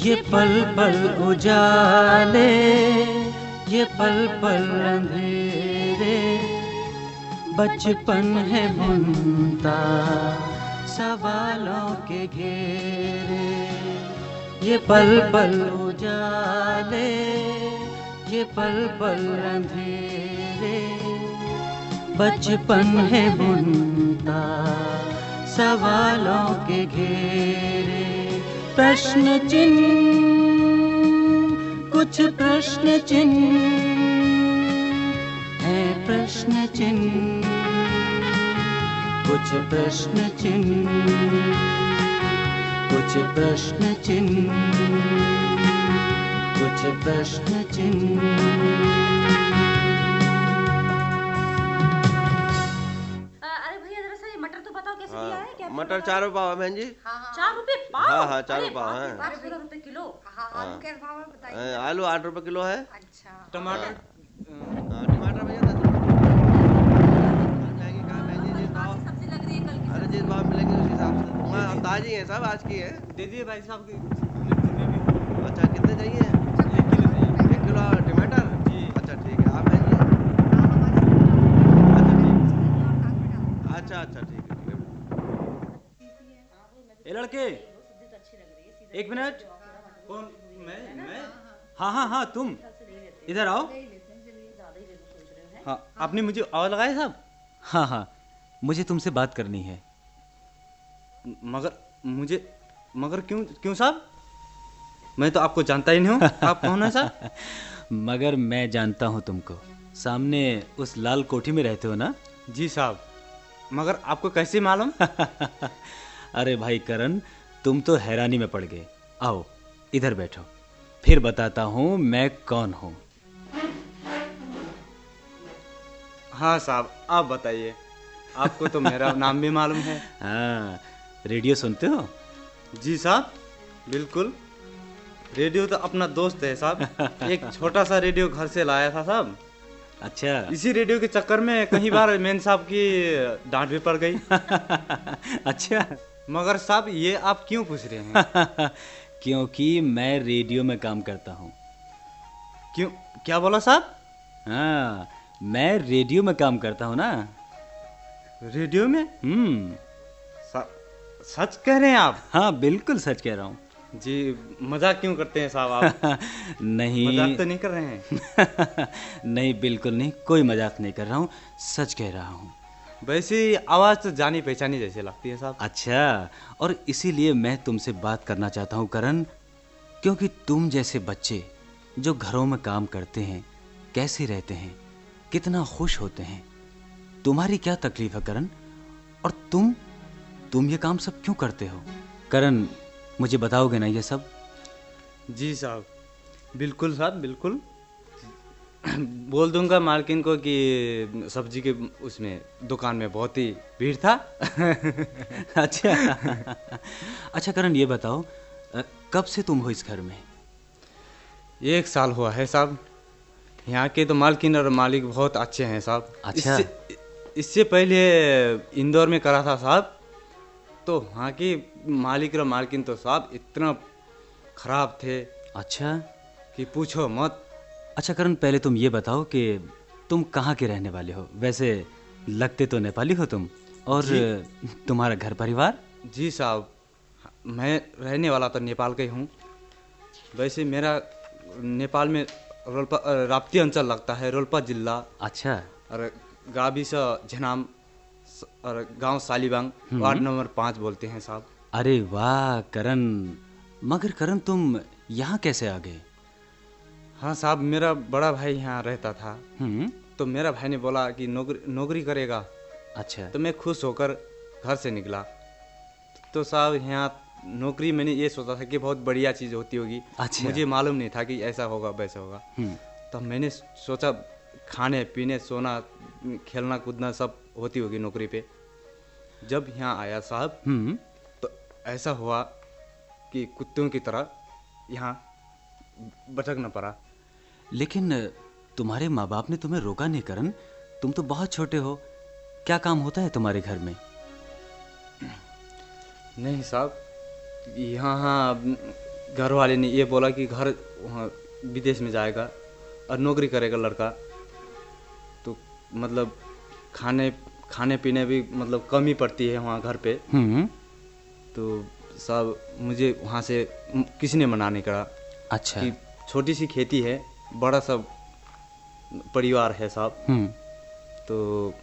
ये पल पल उजाले, ये पल पल अंधेरे, बचपन है बुनता सवालों के घेरे। ये पल पल उजाले, ये पल पल अंधेरे, बचपन है बुनता सवालों के घेरे। प्रश्न चिन्ह, कुछ प्रश्न चिन्ह है, प्रश्न चिन्ह, कुछ प्रश्न चिन्ह, कुछ प्रश्न चिन्ह, कुछ प्रश्न चिन्ह। मटर 4 रुपए पाव है बहन जी। 4 रुपए पाव? हाँ 4 रुपए पाव है। 12 रुपए किलो। आलू के भाव में बताइए। आलू 8 रुपए किलो है। अच्छा। टमाटर टमाटर भैया 10 रुपए जाएगी। कहाँ बहन जी? जिस भाव सब्जी लग रही है कल की। अरे जिस भाव मिलेगी उस हिसाब से। वहाँ ताजी है सब, आज की है। दे दिए भाई साहब की। अच्छा कितने चाहिए? 1 किलो चाहिए। 1 किलो टमाटर जी। अच्छा ठीक है। आप बहन जी? अच्छा ठीक है। ए लड़के, एक मिनट। कौन? मैं? हाँ तुम इधर आओ। हाँ, आपने मुझे आवाज लगाया साहब? हाँ मुझे तुमसे बात करनी है। मगर क्यों साहब? मैं तो आपको जानता ही नहीं हूँ। आप कौन है साहब? मगर मैं जानता हूँ तुमको। सामने उस लाल कोठी में रहते हो ना? जी साहब। मगर आपको कैसे मालूम? अरे भाई करण, तुम तो हैरानी में पड़ गए। आओ इधर बैठो, फिर बताता हूँ मैं कौन हूँ। हाँ साहब, आप बताइए। आपको तो मेरा नाम भी मालूम है। हाँ, रेडियो सुनते हो? जी साहब, बिल्कुल। रेडियो तो अपना दोस्त है साहब। एक छोटा सा रेडियो घर से लाया था साहब। अच्छा। इसी रेडियो के चक्कर में कई बार मेन साहब की डांट भी पड़ गई। अच्छा। मगर साहब ये आप क्यों पूछ रहे हैं? क्योंकि मैं रेडियो में काम करता हूँ। क्यों? क्या बोला साहब? हाँ, मैं रेडियो में काम करता हूँ ना। रेडियो में? सच कह रहे हैं आप? हाँ बिल्कुल सच कह रहा हूँ जी। मजाक क्यों करते हैं साहब आप? नहीं, मजाक तो नहीं कर रहे हैं? नहीं बिल्कुल नहीं, कोई मजाक नहीं कर रहा हूँ, सच कह रहा हूँ। वैसे आवाज तो जानी पहचानी जैसे लगती है साहब। अच्छा, और इसीलिए मैं तुमसे बात करना चाहता हूँ करण, क्योंकि तुम जैसे बच्चे जो घरों में काम करते हैं कैसे रहते हैं, कितना खुश होते हैं। तुम्हारी क्या तकलीफ है करण? और तुम ये काम सब क्यों करते हो? करण, मुझे बताओगे ना ये सब? जी साहब, बिल्कुल साहब, बिल्कुल। बोल दूंगा मालकिन को कि सब्जी के उसमें दुकान में बहुत ही भीड़ था। अच्छा करण, ये बताओ कब से तुम हो इस घर में? 1 साल हुआ है साहब। यहाँ के तो मालकिन और मालिक बहुत अच्छे हैं साहब। अच्छा। इससे पहले इंदौर में करा था साहब, तो वहाँ की मालिक और मालकिन तो साहब इतना खराब थे। अच्छा। कि पूछो मत। अच्छा करण, पहले तुम ये बताओ कि तुम कहाँ के रहने वाले हो? वैसे लगते तो नेपाली हो तुम। और तुम्हारा घर परिवार? जी साहब, मैं रहने वाला तो नेपाल का ही हूँ। वैसे मेरा नेपाल में रोल्पा राप्ती अंचल लगता है, रोल्पा जिला। अच्छा। और गाविस झेनाम और गांव सालीबांग, वार्ड नंबर 5 बोलते हैं साहब। अरे वाह करण, मगर करण तुम यहाँ कैसे आ गए? हाँ साहब, मेरा बड़ा भाई यहाँ रहता था। तो मेरा भाई ने बोला कि नौकरी करेगा। अच्छा। तो मैं खुश होकर घर से निकला। तो साहब यहाँ नौकरी मैंने ये सोचा था कि बहुत बढ़िया चीज़ होती होगी। अच्छा। मुझे मालूम नहीं था कि ऐसा होगा वैसा होगा। तो मैंने सोचा खाने पीने सोना खेलना कूदना सब होती होगी नौकरी पे। जब यहाँ आया साहब तो ऐसा हुआ कि कुत्तों की तरह यहाँ भटकना पड़ा। लेकिन तुम्हारे माँ बाप ने तुम्हें रोका नहीं करण? तुम तो बहुत छोटे हो। क्या काम होता है तुम्हारे घर में? नहीं साहब, यहाँ घर वाले ने ये बोला कि घर वहाँ विदेश में जाएगा और नौकरी करेगा लड़का, तो मतलब खाने पीने भी मतलब कमी पड़ती है वहाँ घर पे। तो सब मुझे वहाँ से किसी ने मना नहीं करा। अच्छा। कि छोटी सी खेती है, बड़ा सा परिवार है साहब, तो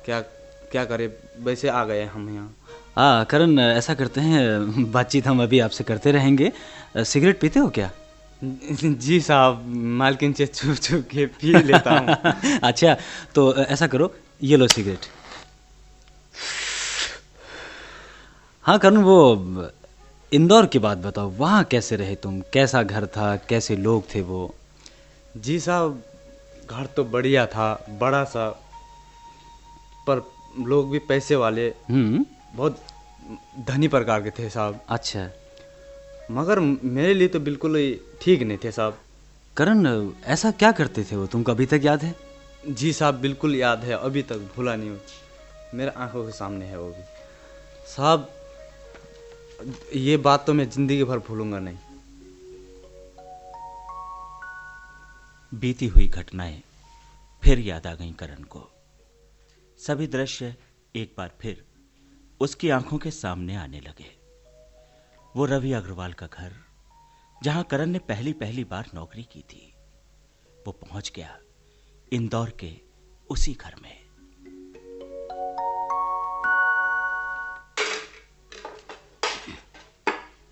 क्या करे, वैसे आ गए हम यहाँ। करण, ऐसा करते हैं, बातचीत हम अभी आपसे करते रहेंगे। सिगरेट पीते हो क्या? जी साहब, मालकिन से छुप छुप के पी लेता हूँ। अच्छा, तो ऐसा करो, ये लो सिगरेट। हाँ करण, वो इंदौर की बात बताओ, वहाँ कैसे रहे तुम? कैसा घर था, कैसे लोग थे वो? जी साहब, घर तो बढ़िया था, बड़ा सा, पर लोग भी पैसे वाले, बहुत धनी प्रकार के थे साहब। अच्छा। मगर मेरे लिए तो बिल्कुल ही ठीक नहीं थे साहब। करण, ऐसा क्या करते थे वो, तुमको अभी तक याद है? जी साहब, बिल्कुल याद है, अभी तक भूला नहीं हूँ, मेरे आंखों के सामने है वो भी साहब। ये बात तो मैं जिंदगी भर भूलूंगा नहीं। बीती हुई घटनाएं फिर याद आ गईं करण को। सभी दृश्य एक बार फिर उसकी आंखों के सामने आने लगे। वो रवि अग्रवाल का घर, जहां करण ने पहली बार नौकरी की थी, वो पहुंच गया इंदौर के उसी घर में।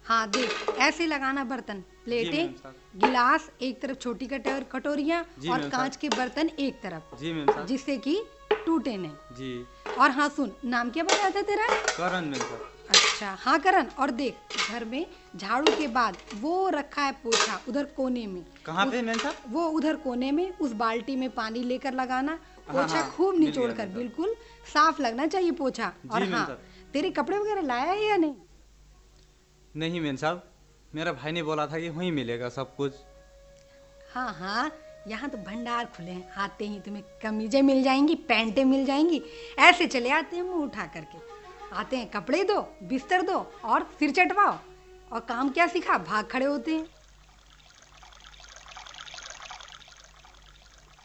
हाँ देख, ऐसे लगाना बर्तन, प्लेटें, गिलास एक तरफ, छोटी कटोरियाँ और कांच के बर्तन एक तरफ, जी मैम साहब, जिससे कि टूटे नहीं। जी। और हाँ सुन, नाम क्या बताया था तेरा? करण मैम साहब। अच्छा हाँ करण, और देख घर में झाड़ू के बाद वो रखा है पोछा उधर कोने में। कहाँ पे मैम साहब? वो उधर कोने में, उस बाल्टी में पानी लेकर लगाना, पोछा खूब निचोड़ कर, बिल्कुल साफ लगना चाहिए पोछा। और हाँ, तेरे कपड़े वगैरह लाया है या नहीं? नहीं मैम साहब, मेरा भाई ने बोला था कि वहीं मिलेगा सब कुछ। हाँ हाँ, यहाँ तो भंडार खुले हैं, आते ही तुम्हें कमीजें मिल जाएंगी, पैंटें मिल जाएंगी, ऐसे चले आते हैं मुंह उठा करके। आते हैं, कपड़े दो, बिस्तर दो और सिर चटवाओ, और काम क्या सीखा, भाग खड़े होते हैं।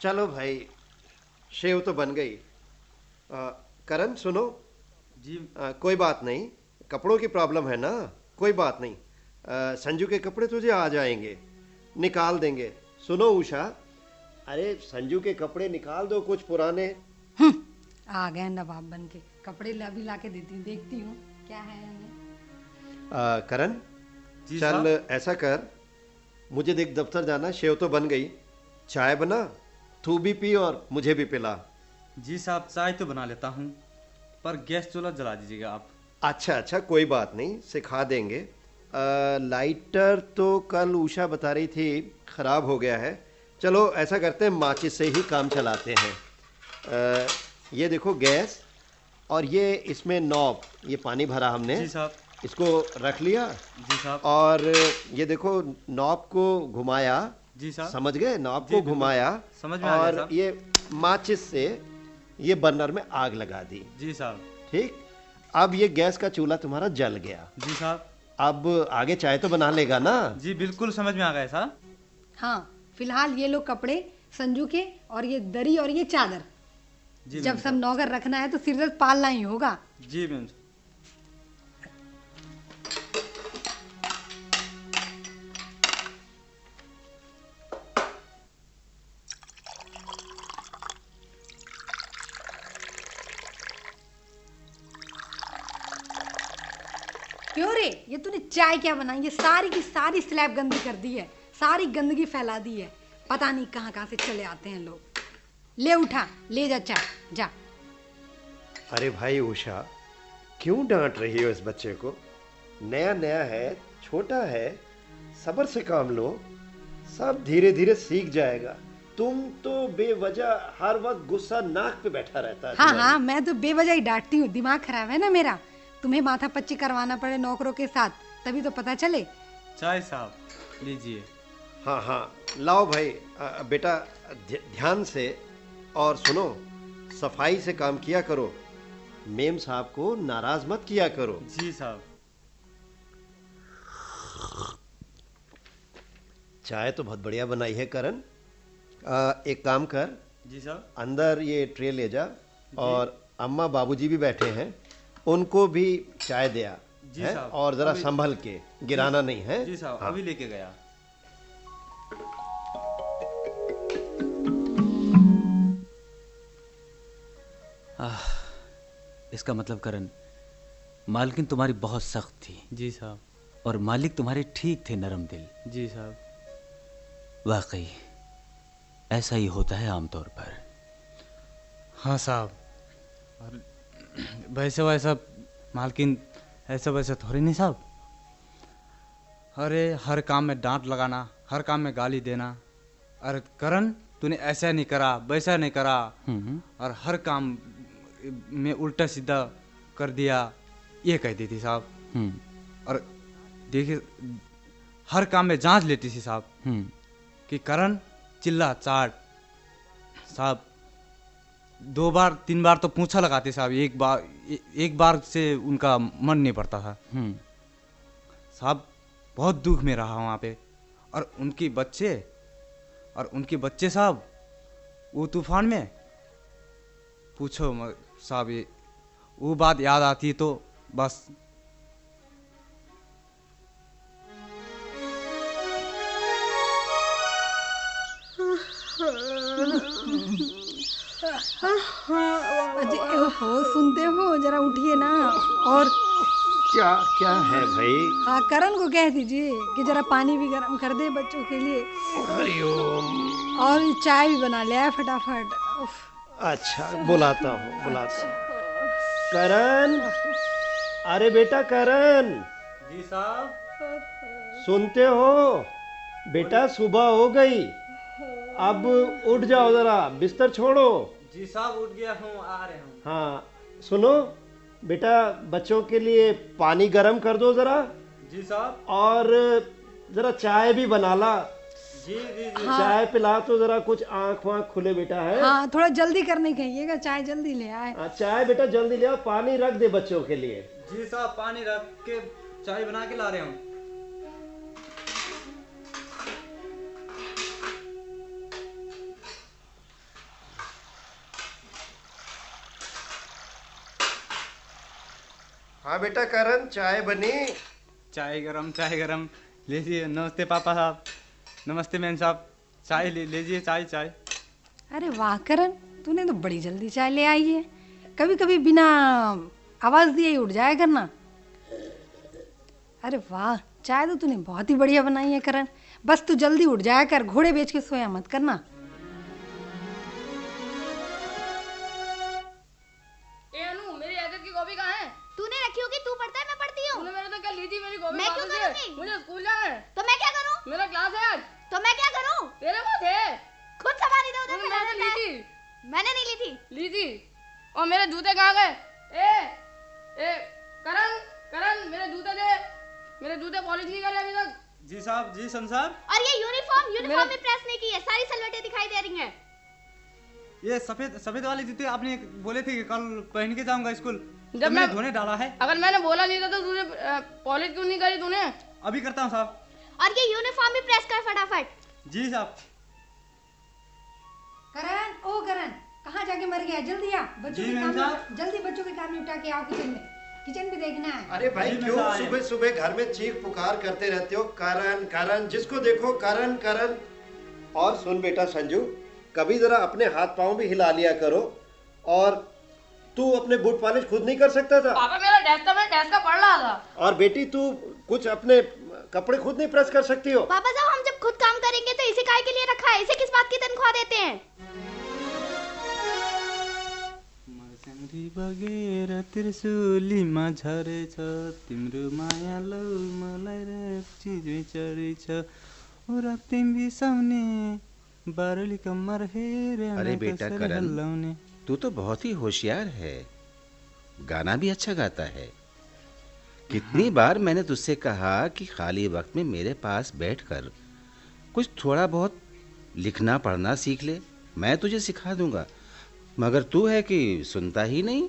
चलो भाई, शेव तो बन गई। करण सुनो जी। कोई बात नहीं, कपड़ों की प्रॉब्लम है ना, कोई बात नहीं। संजू के कपड़े तुझे आ जाएंगे, निकाल देंगे। सुनो उषा, अरे संजू के कपड़े निकाल दो कुछ पुराने। आ गए नवाब बन के, कपड़े अभी ला के देती हूँ, देखती हूँ क्या है इनमें। करण चल ऐसा कर, मुझे देख दफ्तर जाना, शेव तो बन गई, चाय बना, तू भी पी और मुझे भी पिला। जी साहब, चाय तो बना लेता हूँ, पर गैस चूल्हा जला दीजिएगा आप। अच्छा अच्छा, कोई बात नहीं, सिखा देंगे। लाइटर तो कल उषा बता रही थी खराब हो गया है, चलो ऐसा करते हैं, माचिस से ही काम चलाते हैं। ये देखो गैस, और ये इसमें नॉब, ये पानी भरा हमने। जी साहब। इसको रख लिया। जी साहब। और ये देखो नॉब को घुमाया। जी साहब। समझ गए, नॉब को घुमाया, समझ में आ गया और साहब। ये माचिस से ये बर्नर में आग लगा दी। जी साहब। ठीक, अब ये गैस का चूल्हा तुम्हारा जल गया। जी साहब। अब आगे चाय तो बना लेगा ना? जी बिल्कुल समझ में आ गया साहब। हाँ, फिलहाल ये लो कपड़े संजू के, और ये दरी और ये चादर। जब सब नौकर रखना है तो सिरदर्द पालना ही होगा। जी मैम। क्यों रे, ये तूने चाय क्या बनाई? ये सारी की सारी स्लैब गंदी कर दी है, सारी गंदगी फैला दी है, पता नहीं कहाँ कहाँ से चले आते हैं लोग। ले उठा, ले जा चाय, जा। अरे भाई उषा, क्यों डांट रही हो इस बच्चे को? नया नया है, छोटा है, सब्र से काम लो, सब धीरे धीरे सीख जाएगा। तुम तो बेवजह हर वक्त गुस्सा नाक पे बैठा रहता है। हाँ हाँ, मैं तो बेवजह ही डांटती हूँ, दिमाग खराब है ना मेरा। तुम्हें माथा पच्ची करवाना पड़े नौकरों के साथ, तभी तो पता चले। चाय साहब लीजिए। हाँ हाँ, लाओ भाई। बेटा ध्यान से, और सुनो, सफाई से काम किया करो, मेम साहब को नाराज मत किया करो। जी साहब। चाय तो बहुत बढ़िया बनाई है करण। एक काम कर, जी साहब। अंदर ये ट्रे ले जा और अम्मा बाबूजी भी बैठे हैं, उनको भी चाय दे आ। जी है? साहब। और जरा संभल के, गिराना नहीं है। जी साहब, हाँ। अभी लेके गया। इसका मतलब करण, मालकिन तुम्हारी बहुत सख्त थी। जी साहब। और मालिक तुम्हारे ठीक थे, नरम दिल। जी साहब। वाकई ऐसा ही होता है आमतौर पर। हाँ साहब। और वैसे वैसा मालकिन ऐसा वैसा थोड़ी नहीं साहब। अरे हर काम में डांट लगाना, हर काम में गाली देना। अरे करण, तूने ऐसा नहीं करा, वैसा नहीं करा, और हर काम में उल्टा सीधा कर दिया, ये कहती थी साहब। और देखिए, हर काम में जांच लेती थी साहब कि करण चिल्ला चाट। साहब 2 बार 3 बार तो पूंछा लगाते साहब, एक बार से उनका मन नहीं पड़ता था साहब। बहुत दुख में रहा वहाँ पे। और उनके बच्चे साहब, वो तूफान में पूछो साहब, ये वो बात याद आती है तो बस। अजय, ओहो, सुनते हो, जरा उठिए ना। और क्या क्या है भाई? हाँ, करण को कह दीजिए कि जरा पानी भी गर्म कर दे बच्चों के लिए। हरिओम। और चाय भी बना ले फटाफट। उफ। अच्छा, बुलाता हूँ, बुलाता हूँ। करण, अरे बेटा करण। जी साहब। सुनते हो बेटा, सुबह हो गई, अब उठ जाओ, जरा बिस्तर छोड़ो। जी साहब, उठ गया हूँ, आ रहे हूँ। हाँ सुनो बेटा, बच्चों के लिए पानी गरम कर दो जरा। जी साहब। और जरा चाय भी बना ला। जी जी जी। हाँ। चाय पिला तो जरा, कुछ आंख वाँख खुले बेटा है। हाँ, थोड़ा जल्दी करने कहिएगा, चाय जल्दी ले आए। चाय बेटा जल्दी ले आओ, पानी रख दे बच्चों के लिए। जी साहब, पानी रख के चाय बना के ला रहे हूँ। हाँ बेटा करण, चाय बनी। चाय गरम लीजिए। नमस्ते पापा साहब। नमस्ते मैम साहब। चाय लीजिए, चाय। अरे वाह करण, तूने तो बड़ी जल्दी चाय ले आई है। कभी कभी बिना आवाज दिए ही उठ जाया करना। अरे वाह, चाय तो तूने बहुत ही बढ़िया बनाई है करण। बस तू जल्दी उठ जाया कर, घोड़े बेच के सोया मत करना। मेरी आदत की कॉपी कहाँ है? तूने रखी होगी, तू पढ़ता है, मैं पढ़ती हूँ। तूने मेरे से क्या ली थी मेरी कॉपी? मैं क्यों वापस दे। करूंगी? मुझे स्कूल जाना है। तो मैं क्या करूँ? मेरा क्लास है आज। तो मैं क्या करूँ? तेरे को थे। खुद संभाल इधर उधर तूने चला मेरे से जाता ली है। थी। मैंने नहीं ली थी। ली थी। और मेरे जूते कहाँ गए? ए करण, मेरे जूते दे। मेरे जूते पॉलिश नहीं करे अभी तक। जी साहब। जी संसार। और ये यूनिफॉर्म भी प्रेस नहीं की है, सारी सलवटें दिखाई दे रही हैं। ये सफेद वाले जूते आपने बोले थे कि कल पहन के जाऊंगा स्कूल, जब तो मैंने मैं धोने डाला है। अगर मैंने बोला नहीं था तो तूने पॉलिश क्यों नहीं करी तूने? अभी करता हूँ साहब। और ये यूनिफॉर्म भी प्रेस कर फटाफट। जी साहब। करण, कहाँ जाके मर गया? जल्दी आ, बच्चों जी के मैम काम साहब। जल्दी बच्चों के काम निपटा के आओ। किचन भी देखना है। अरे भाई जी, मैं क्यों साहब। सुबह सुबह घर में चीख पुकार करते रहते हो? करण, जिसको देखो करण। और सुन बेटा संजू, कभी जरा अपने हाथ पांव भी हिला लिया करो। और तू अपने बूट पॉलिश खुद नहीं कर सकता था? पापा मेरा डेस्क था, मैं डेस्क का पढ़ रहा था। और बेटी तू कुछ अपने कपड़े खुद नहीं प्रेस कर सकती हो? पापा साहब, हम जब खुद काम करेंगे तो इसे काहे के लिए रखा है? इसे किस बात की तनख्वाह देते हैं? बगेर त्रिशूलीमा झरेछ तिम्रो माया लौ मलाई रक्सी चढेछ र तिमी बिसाउने बारुली कम्मर हेरे। अरे बेटा करण, तू तो बहुत ही होशियार है, गाना भी अच्छा गाता है। कितनी बार मैंने तुझसे कहा कि खाली वक्त में मेरे पास बैठकर कुछ थोड़ा बहुत लिखना पढ़ना सीख ले, मैं तुझे सिखा दूंगा, मगर तू है कि सुनता ही नहीं।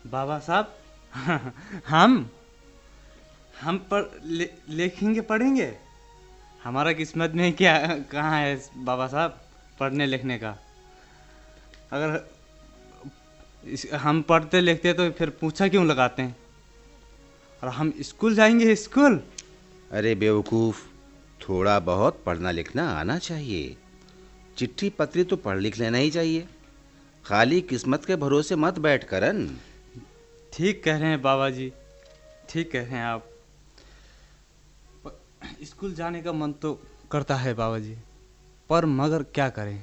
बाबा साहब, हम लिखेंगे पढ़ेंगे, हमारा किस्मत में क्या कहाँ है बाबा साहब पढ़ने लिखने का। अगर हम पढ़ते लिखते तो फिर पूछा क्यों लगाते हैं। और हम स्कूल जाएंगे स्कूल। अरे बेवकूफ़, थोड़ा बहुत पढ़ना लिखना आना चाहिए। चिट्ठी पत्री तो पढ़ लिख लेना ही चाहिए। खाली किस्मत के भरोसे मत बैठ करन। ठीक कह रहे हैं बाबा जी, ठीक कह रहे हैं आप। स्कूल जाने का मन तो करता है बाबा जी, पर मगर क्या करें।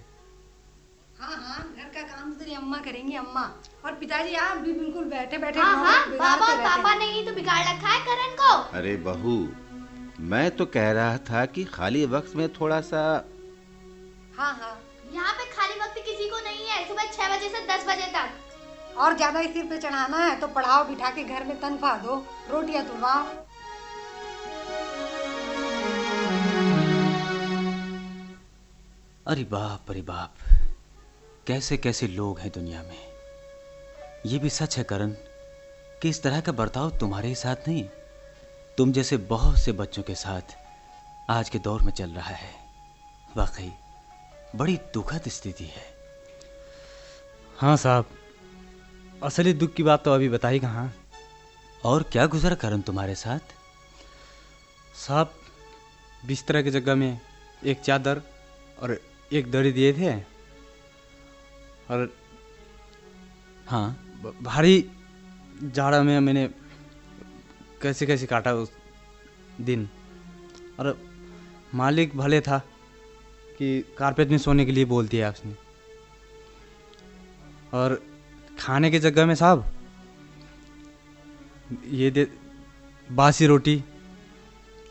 हाँ हाँ, घर का काम तो तेरी अम्मा करेंगी, अम्मा। और पिताजी आप भी बिल्कुल बैठे बैठे हाँ, बाबा और पापा ने ही तो बिगाड़ रखा है करण को। अरे बहू, मैं तो कह रहा था कि खाली वक्त में थोड़ा सा। हाँ हाँ, यहाँ पे खाली वक्त किसी को नहीं है, सुबह 6 बजे से 10 बजे तक। और ज्यादा ही सिर पे चढ़ाना है तो पढ़ाओ बिठा के, घर में तनख्वाह दो, रोटियां तुड़वाओ। अरे बाप, कैसे कैसे लोग हैं दुनिया में। ये भी सच है करण कि इस तरह का बर्ताव तुम्हारे ही साथ नहीं, तुम जैसे बहुत से बच्चों के साथ आज के दौर में चल रहा है। वाकई बड़ी दुखद स्थिति है। हाँ साहब, असली दुख की बात तो अभी बताई कहाँ। और क्या गुजरा करण तुम्हारे साथ? साहब, बिस्तर की जगह में एक चादर और एक दरी दिए थे। और हाँ, भारी जाड़ा में मैंने कैसे कैसे काटा उस दिन। और मालिक भले था कि कारपेट में सोने के लिए बोल दिया उसने। और खाने की जगह में साहब ये दे बासी रोटी,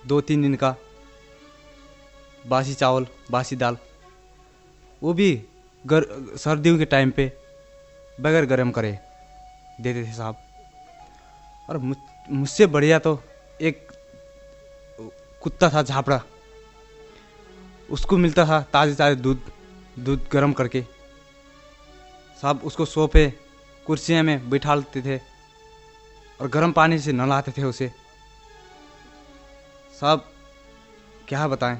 2-3 दिन का बासी चावल, बासी दाल, वो भी सर्दियों के टाइम पे बगैर गरम करे देते थे साहब। और मुझसे बढ़िया तो एक कुत्ता था झापड़ा, उसको मिलता था ताज़े ताज़े दूध गरम करके साहब। उसको सोफे कुर्सियाँ में बिठा लेते थे और गर्म पानी से नहलाते थे उसे साहब। क्या बताएं,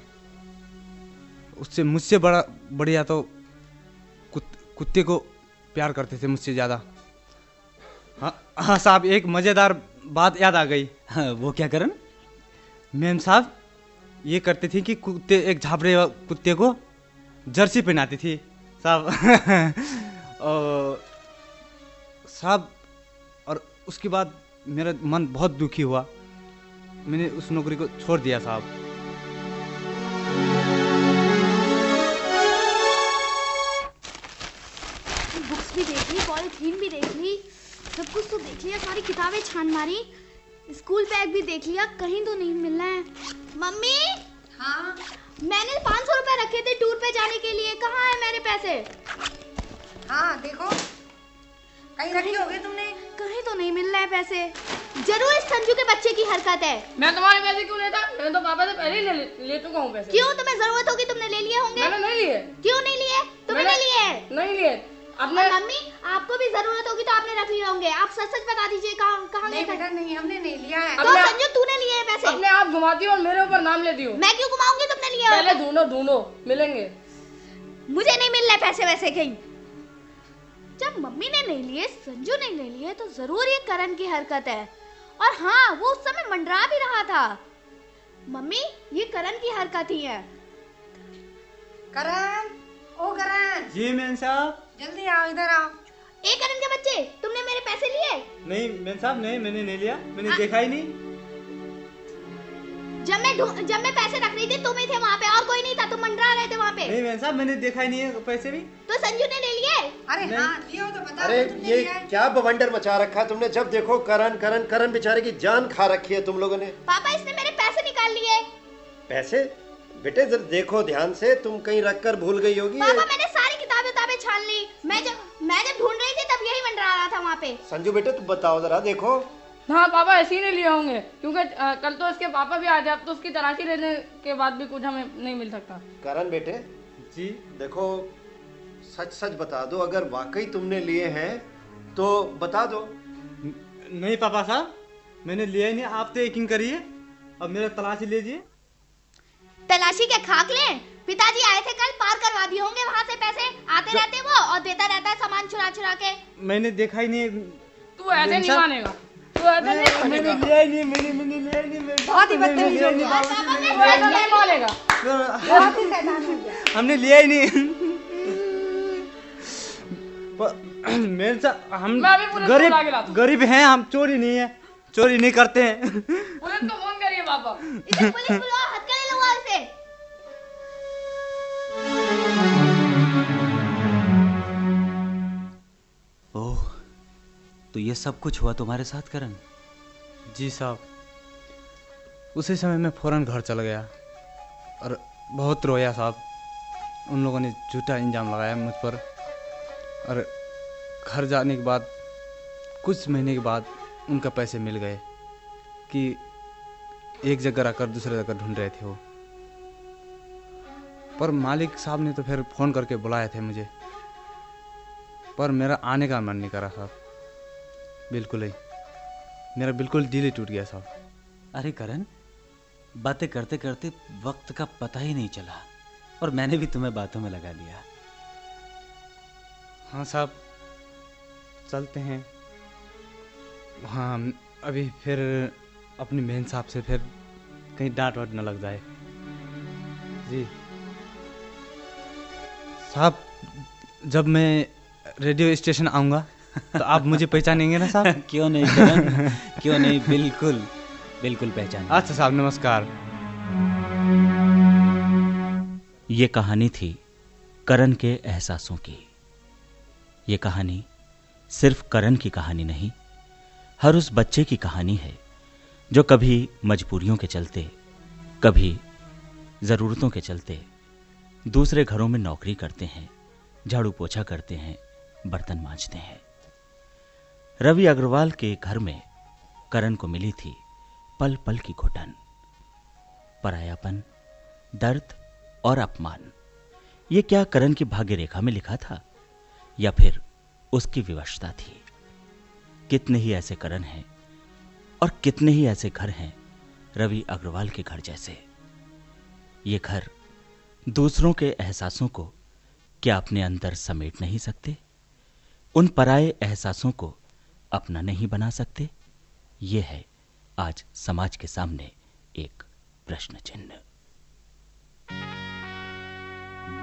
उससे मुझसे बढ़िया तो कुत्ते को प्यार करते थे मुझसे ज़्यादा। हाँ साहब, एक मज़ेदार बात याद आ गई। हाँ, वो क्या करण? मैम साहब ये करती थी कि एक झापड़े कुत्ते को जर्सी पहनाती थी साहब। साहब, और उसके बाद मेरा मन बहुत दुखी हुआ, मैंने उस नौकरी को छोड़ दिया साहब। बुक्स भी देख ली, पॉलिथीन भी देख ली, सब कुछ तो देख लिया, सारी किताबें छान मारी, स्कूल बैग भी देख लिया, कहीं तो नहीं मिल रहा है। मम्मी। हाँ, मैंने 500 रुपए रखे थे टूर पे जाने के लिए, कहाँ है मेरे पैसे? हाँ देखो, कहीं रखे होगे तुमने। कहीं तो नहीं मिल रहा है पैसे। जरूर इस संजू के बच्चे की हरकत है। मैं तुम्हारे पैसे क्यों लेता? मैं तो पापा से पहले ही ले चुका हूँ पैसे। क्यों? तुम्हें जरूरत होगी, तुमने ले लिए होंगे। मैंने नहीं लिए। क्यों नहीं लिए? तुमने नहीं लिए? नहीं लिए। अपने मम्मी, आपको भी जरूरत होगी तो आपने रख लिए होंगे। आप सच सच बता दीजिए कहाँ नहीं बेटा, नहीं, हमने नहीं लिया है। तो संजू तूने लिए पैसे? अपने आप घुमाती हो और मेरे ऊपर नाम लेती हो। मैं क्यों घुमाऊंगी? तुमने लिया। पहले ढूंढो मिलेंगे। मुझे नहीं मिल रहे पैसे वैसे कहीं। जब मम्मी ने नहीं लिए, संजू ने नहीं लिए, तो जरूर ये करण की हरकत है। और हाँ, वो उस समय मंडरा भी रहा था। मम्मी, ये करण की हरकत ही है। करण, ओ करण। जी मैम साहब। जल्दी आओ, इधर आओ। ए करण के बच्चे, तुमने मेरे पैसे लिए? नहीं मैम साहब, नहीं, मैंने नहीं लिया, मैंने देखा ही नहीं। जब मैं पैसे रख रही थी तुम ही थे वहाँ पे, और कोई नहीं था, तुम मंडरा रहे थे वहाँ पे। नहीं मैम साहब, मैंने देखा ही नहीं है पैसे भी। तो संजू ने ले लिए? अरे हाँ, लिए हो तो बता। अरे ये क्या बवंडर मचा रखा है तुमने? जब देखो करण करण करण, बेचारे की जान खा रखी है तुम लोगों ने। पापा, इसने मेरे पैसे निकाल लिए। पैसे? बेटे जरा देखो ध्यान से, तुम कहीं रख कर भूल गई होगी। पापा, मैंने सारी किताबें छान ली। मैं जब ढूंढ रही थी तब यही मंडरा रहा था वहाँ पे। संजू बेटे तुम बताओ जरा, देखो। हाँ पापा, ऐसे ही नहीं लिए होंगे, क्योंकि कल तो इसके पापा भी आ जाए, अब तो उसकी तलाशी लेने के बाद भी कुछ हमें नहीं मिल सकता। करण बेटे जी देखो, सच सच बता दो, अगर वाकई तुमने लिए हैं तो बता दो। नहीं पापा साहब, मैंने लिया ही नहीं। आप तो यकीन करिए, अब मेरा तलाशी लीजिए। तलाशी के खाक लें। पिताजी आए थे कल, पार करवा दिए होंगे वहाँ से पैसे। आते रहते वो और देता रहता है सामान चुरा चुरा के। मैंने देखा ही नहीं। तू ऐसे नहीं मानेगा, तू ऐसे नहीं मानेगा। मैंने लिया ही नहीं, मैंने लिया ही नहीं। बहुत ही बदतमीज हो गया। तू ऐसे नहीं मानेगा। बहुत ही शैतान हो गया। हमने लिया ही नहीं। मेरे साथ हम मैं अभी पुलिस को बुला के लाता हूँ। गरीब हैं हम, चोरी नहीं है, चोरी नहीं करते हैं। पुलिस को फोन करिए पापा। इसे पुलिस बुलाओ, हथकड़ी लगवाओ इसे। ओह, तो ये सब कुछ हुआ तुम्हारे साथ करण? जी साहब, उसी समय मैं फौरन घर चला गया और बहुत रोया साहब। उन लोगों ने झूठा इल्जाम लगाया मुझ पर और घर जाने के बाद कुछ महीने के बाद उनका पैसे मिल गए कि एक जगह रखकर दूसरे जगह ढूंढ रहे थे वो। पर मालिक साहब ने तो फिर फ़ोन करके बुलाए थे मुझे, पर मेरा आने का मन नहीं करा साहब, बिल्कुल ही। मेरा बिल्कुल दिल ही टूट गया साहब। अरे करण, बातें करते करते वक्त का पता ही नहीं चला और मैंने भी तुम्हें बातों में लगा लिया। हाँ साहब, चलते हैं। हाँ, अभी फिर अपनी बहन साहब से फिर कहीं डांट वाट न लग जाए। जी साहब, जब मैं रेडियो स्टेशन आऊँगा तो आप मुझे पहचानेंगे ना साहब? क्यों नहीं करण, क्यों नहीं, बिल्कुल बिल्कुल पहचान। अच्छा साहब, नमस्कार। ये कहानी थी करण के एहसासों की। ये कहानी सिर्फ करण की कहानी नहीं, हर उस बच्चे की कहानी है जो कभी मजबूरियों के चलते, कभी ज़रूरतों के चलते दूसरे घरों में नौकरी करते हैं, झाड़ू पोछा करते हैं, बर्तन मांजते हैं। रवि अग्रवाल के घर में करण को मिली थी पल पल की घुटन, परायापन, दर्द और अपमान। ये क्या करण की भाग्य रेखा में लिखा था या फिर उसकी विवशता थी? कितने ही ऐसे करण हैं और कितने ही ऐसे घर हैं रवि अग्रवाल के घर जैसे। ये घर दूसरों के एहसासों को क्या अपने अंदर समेट नहीं सकते? उन पराये एहसासों को अपना नहीं बना सकते? ये है आज समाज के सामने एक प्रश्न चिन्ह।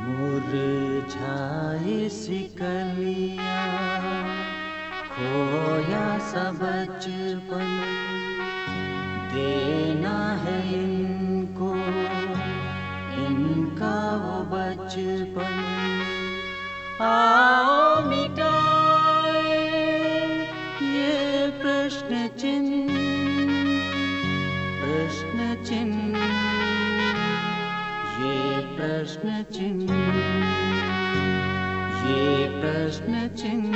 मुरझाई सी कलियां, खोया सा बचपन, देना है इनको इनका वो बचपन। आओ मिटाए ये प्रश्न चिन्ह, प्रश्न चिन्ह, ये प्रश्न चिन्ह, ये प्रश्न चिन्ह,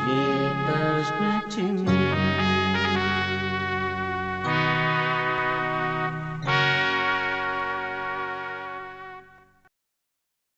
ये प्रश्न चिन्ह।